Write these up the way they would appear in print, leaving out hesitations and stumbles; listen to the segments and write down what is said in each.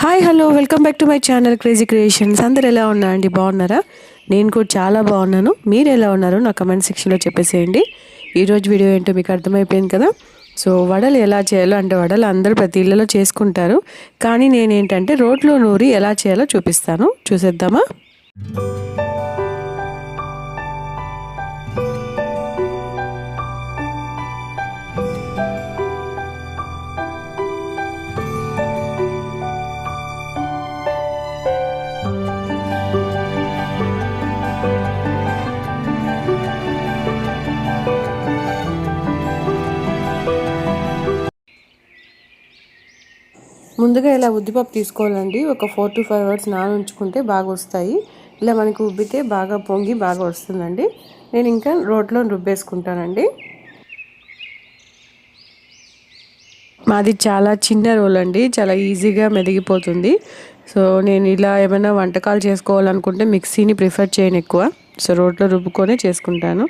Hi hello welcome back to my channel crazy creations. అందరు ఎలా ఉన్నారండి? బాగున్నారా? నేను కూడా చాలా బాగున్నాను. మీరు ఎలా ఉన్నారో నా కమెంట్ సెక్షన్లో చెప్పేసేయండి. ఈరోజు వీడియో ఏంటో మీకు అర్థమైపోయింది కదా. సో వడలు ఎలా చేయాలో, అంటే వడలు అందరూ ప్రతి ఇళ్ళలో చేసుకుంటారు, కానీ నేనేంటంటే రోట్లో నూరి ఎలా చేయాలో చూపిస్తాను. చూసేద్దామా? ముందుగా ఇలా ఉద్దిపప్పు తీసుకోవాలండి. ఒక 4 to 5 hours నానుంచుకుంటే బాగా వస్తాయి. ఇలా మనకు ఉబ్బితే బాగా పొంగి బాగా వస్తుందండి. నేను ఇంకా రోట్లో రుబ్బేసుకుంటానండి. మాది చాలా చిన్న రోల్ అండి, చాలా ఈజీగా మెదిగిపోతుంది. సో నేను ఇలా ఏమైనా వంటకాలు చేసుకోవాలనుకుంటే మిక్సీని ప్రిఫర్ చేయను ఎక్కువ. సో రోట్లో రుబ్బుకొనే చేసుకుంటాను.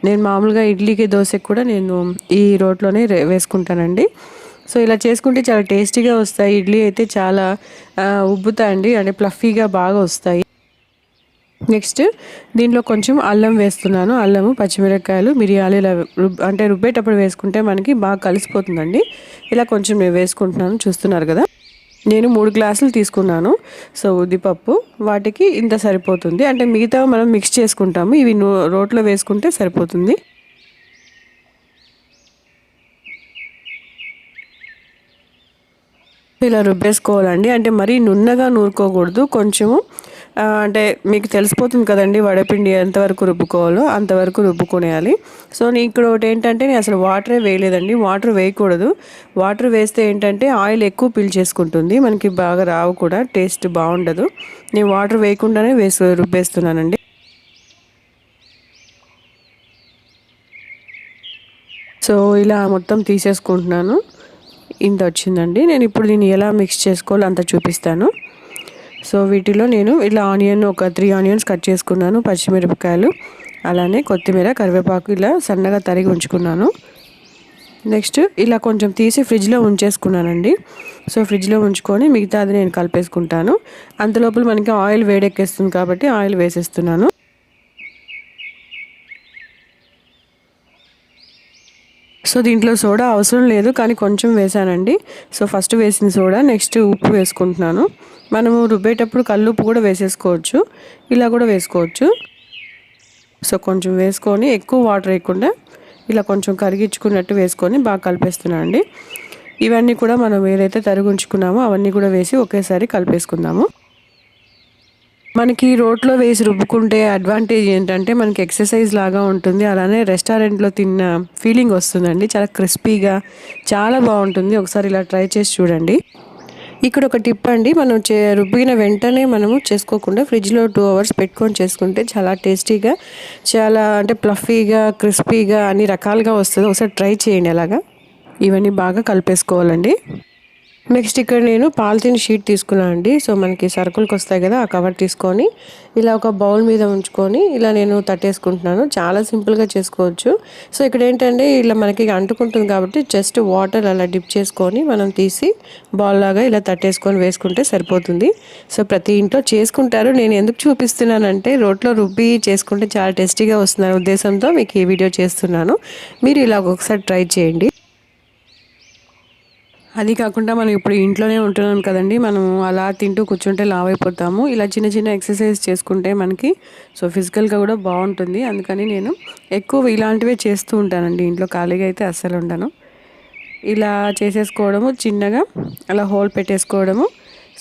నేను మామూలుగా ఇడ్లీకి దోశకి కూడా నేను ఈ రోట్లోనే వేసుకుంటానండి. సో ఇలా చేసుకుంటే చాలా టేస్టీగా వస్తాయి. ఇడ్లీ అయితే చాలా ఉబ్బుతాయండి, అంటే ప్లఫీగా బాగా వస్తాయి. నెక్స్ట్ దీంట్లో కొంచెం అల్లం వేస్తున్నాను. అల్లము, పచ్చిమిరపకాయలు, మిరియాలు ఇలా అంటే రుబ్బేటప్పుడు వేసుకుంటే మనకి బాగా కలిసిపోతుందండి. ఇలా కొంచెం నేను వేసుకుంటున్నాను, చూస్తున్నారు కదా. నేను 3 గ్లాసులు తీసుకున్నాను. సో ఉద్దిపప్పు, వాటికి ఇంత సరిపోతుంది. అంటే మిగతా మనం మిక్స్ చేసుకుంటాము, ఇవి రోట్లో వేసుకుంటే సరిపోతుంది. ఇలా రుబ్బేసుకోవాలండి. అంటే మరీ నున్నగా నూరుకోకూడదు, కొంచెము అంటే మీకు తెలిసిపోతుంది కదండి వడపిండి ఎంతవరకు రుబ్బుకోవాలో అంతవరకు రుబ్బుకొనేయాలి. సో ఇక్కడ ఒకటి ఏంటంటే నేను అసలు వాటరే వేయలేదండి. వాటర్ వేయకూడదు. వాటర్ వేస్తే ఏంటంటే ఆయిల్ ఎక్కువ పీల్చేసుకుంటుంది, మనకి బాగా రావు కూడా, టేస్ట్ బాగుండదు. నేను వాటర్ వేయకుండానే రుబ్బేస్తున్నానండి. సో ఇలా మొత్తం తీసేసుకుంటున్నాను. ఇంత వచ్చిందండి. నేను ఇప్పుడు దీన్ని ఎలా మిక్స్ చేసుకోవాలో అంత చూపిస్తాను. సో వీటిలో నేను ఇలా ఒక 3 ఆనియన్స్ కట్ చేసుకున్నాను, పచ్చిమిరపకాయలు, అలానే కొత్తిమీర, కరివేపాకు ఇలా సన్నగా తరిగి ఉంచుకున్నాను. నెక్స్ట్ ఇలా కొంచెం తీసి ఫ్రిడ్జ్లో ఉంచేసుకున్నానండి. సో ఫ్రిడ్జ్లో ఉంచుకొని మిగతా అది నేను కలిపేసుకుంటాను. అంతలోపల మనకి ఆయిల్ వేడెక్కేస్తుంది కాబట్టి ఆయిల్ వేసేస్తున్నాను. సో దీంట్లో సోడా అవసరం లేదు, కానీ కొంచెం వేసానండి. సో ఫస్ట్ వేసిన సోడా, నెక్స్ట్ ఉప్పు వేసుకుంటున్నాను. మనము రుబ్బేటప్పుడు కల్లుప్పు కూడా వేసేసుకోవచ్చు, ఇలా కూడా వేసుకోవచ్చు. సో కొంచెం వేసుకొని ఎక్కువ వాటర్ వేయకుండా ఇలా కొంచెం కరిగించుకున్నట్టు వేసుకొని బాగా కలిపేస్తున్నాను అండి. ఇవన్నీ కూడా మనం ఏదైతే తరిగించుకున్నామో అవన్నీ కూడా వేసి ఒకేసారి కలిపేసుకుందాము. మనకి రోట్లో వేసి రుబ్బుకుంటే అడ్వాంటేజ్ ఏంటంటే మనకి ఎక్సర్సైజ్ లాగా ఉంటుంది, అలానే రెస్టారెంట్లో తిన్న ఫీలింగ్ వస్తుందండి. చాలా క్రిస్పీగా చాలా బాగుంటుంది. ఒకసారి ఇలా ట్రై చేసి చూడండి. ఇక్కడ ఒక టిప్ అండి, మనం రుబ్బిన వెంటనే మనము చేసుకోకుండా ఫ్రిడ్జ్లో 2 hours పెట్టుకొని చేసుకుంటే చాలా టేస్టీగా, చాలా అంటే ప్లఫీగా, క్రిస్పీగా అన్ని రకాలుగా వస్తుంది. ఒకసారి ట్రై చేయండి. అలాగా ఇవన్నీ బాగా కలిపేసుకోవాలండి. నెక్స్ట్ ఇక్కడ నేను పాలిథిన్ షీట్ తీసుకున్నాను అండి. సో మనకి సరుకులకు వస్తాయి కదా, ఆ కవర్ తీసుకొని ఇలా ఒక బౌల్ మీద ఉంచుకొని ఇలా నేను తట్టేసుకుంటున్నాను. చాలా సింపుల్గా చేసుకోవచ్చు. సో ఇక్కడ ఏంటంటే ఇలా మనకి అంటుకుంటుంది కాబట్టి జస్ట్ వాటర్ అలా డిప్ చేసుకొని మనం తీసి బాల్ లాగా ఇలా తట్టేసుకొని వేసుకుంటే సరిపోతుంది. సో ప్రతి ఇంట్లో చేసుకుంటారు. నేను ఎందుకు చూపిస్తున్నానంటే రోట్లో రుబ్బి చేసుకుంటే చాలా టేస్టీగా వస్తున్న ఉద్దేశంతో మీకు ఈ వీడియో చేస్తున్నాను. మీరు ఇలా ఒకసారి ట్రై చేయండి. అది కాకుండా మనం ఇప్పుడు ఇంట్లోనే ఉంటున్నాం కదండి, మనం అలా తింటూ కూర్చుంటే లావ్ అయిపోతాము. ఇలా చిన్న చిన్న ఎక్సర్సైజ్ చేసుకుంటే మనకి సో ఫిజికల్గా కూడా బాగుంటుంది. అందుకని నేను ఎక్కువ ఇలాంటివే చేస్తూ ఉంటానండి. ఇంట్లో ఖాళీగా అయితే అస్సలు ఉండను. ఇలా చేసేసుకోవడము, చిన్నగా అలా హోల్ పెట్టేసుకోవడము,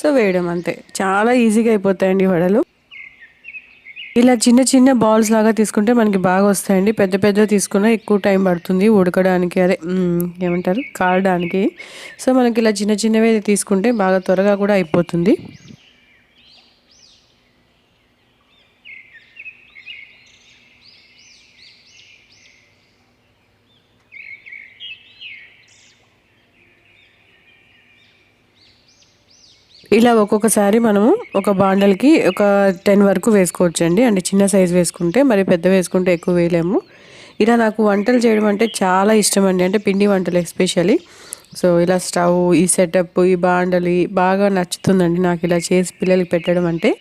సో వేయడం, అంతే. చాలా ఈజీగా అయిపోతాయండి వడలు. ఇలా చిన్న చిన్న బాల్స్ లాగా తీసుకుంటే మనకి బాగా వస్తాయండి. పెద్ద పెద్ద తీసుకున్నా ఎక్కువ టైం పడుతుంది ఉడకడానికి, అదే ఏమంటారు, కాలడానికి. సో మనకి ఇలా చిన్న చిన్నవి తీసుకుంటే బాగా త్వరగా కూడా అయిపోతుంది. ఇలా ఒక్కొక్కసారి మనము ఒక బాండల్కి ఒక 10 వరకు వేసుకోవచ్చు అండి. అంటే చిన్న సైజు వేసుకుంటే, మరి పెద్ద వేసుకుంటే ఎక్కువ వేయలేము. ఇలా నాకు వంటలు చేయడం అంటే చాలా ఇష్టం అండి, అంటే పిండి వంటలు ఎస్పెషల్లీ. సో ఇలా స్టవ్, ఈ సెటప్, ఈ బాండలి బాగా నచ్చుతుందండి నాకు ఇలా చేసి పిల్లలకి పెట్టడం అంటే.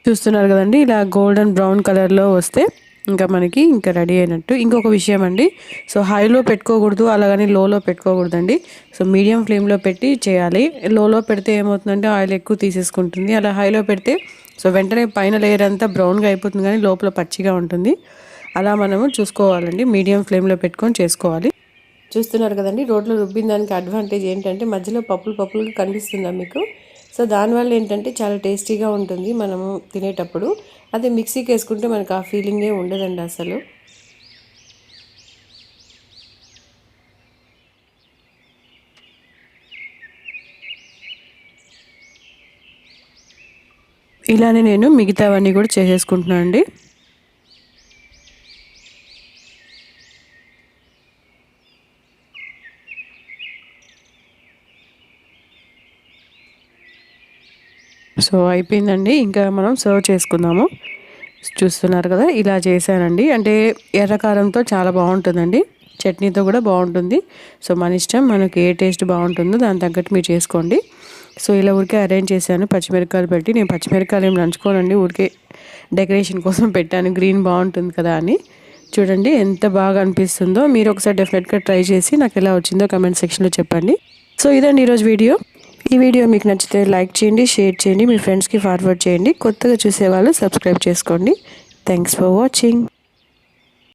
చూస్తున్నారు కదండి, ఇలా గోల్డెన్ బ్రౌన్ కలర్లో వస్తే ఇంకా మనకి ఇంకా రెడీ అయినట్టు. ఇంకొక విషయం అండి, సో హైలో పెట్టుకోకూడదు, అలాగని లోలో పెట్టుకోకూడదండి. సో మీడియం ఫ్లేమ్లో పెట్టి చేయాలి. లోలో పెడితే ఏమవుతుందంటే ఆయిల్ ఎక్కువ తీసేసుకుంటుంది. అలా హైలో పెడితే సో వెంటనే పైన లేయర్ అంతా బ్రౌన్గా అయిపోతుంది, కానీ లోపల పచ్చిగా ఉంటుంది. అలా మనము చూసుకోవాలండి, మీడియం ఫ్లేమ్లో పెట్టుకొని చేసుకోవాలి. చూస్తున్నారు కదండి, రోట్లో రుబ్బిన దానికి అడ్వాంటేజ్ ఏంటంటే మధ్యలో పప్పులుగా కనిపిస్తుందా మీకు? సో దానివల్ల ఏంటంటే చాలా టేస్టీగా ఉంటుంది మనము తినేటప్పుడు. అదే మిక్సీకి వేసుకుంటే మనకు ఆ ఫీలింగే ఉండదండి అసలు. ఇలానే నేను మిగతావన్నీ కూడా చేసేసుకుంటున్నాను అండి. సో అయిపోయిందండి, ఇంకా మనం సర్వ్ చేసుకుందాము. చూస్తున్నారు కదా, ఇలా చేశానండి. అంటే ఎర్రకారంతో చాలా బాగుంటుందండి, చట్నీతో కూడా బాగుంటుంది. సో మన ఇష్టం, మనకి ఏ టేస్ట్ బాగుంటుందో దాని తగ్గట్టు మీరు చేసుకోండి. సో ఇలా ఊరికే అరేంజ్ చేశాను పచ్చిమిరపకాయలు పెట్టి. నేను పచ్చిమిరపకాయలు ఏం నంచుకోనండి, ఊరికే డెకరేషన్ కోసం పెట్టాను, గ్రీన్ బాగుంటుంది కదా అని. చూడండి ఎంత బాగా అనిపిస్తుందో. మీరు ఒకసారి డెఫినెట్గా ట్రై చేసి నాకు ఎలా వచ్చిందో కమెంట్ సెక్షన్లో చెప్పండి. సో ఇదండి ఈరోజు వీడియో. ఈ వీడియో మీకు నచ్చితే లైక్ చేయండి, షేర్ చేయండి, మీ ఫ్రెండ్స్కి ఫార్వర్డ్ చేయండి. కొత్తగా చూసేవాళ్ళు సబ్స్క్రైబ్ చేసుకోండి. Thanks for watching.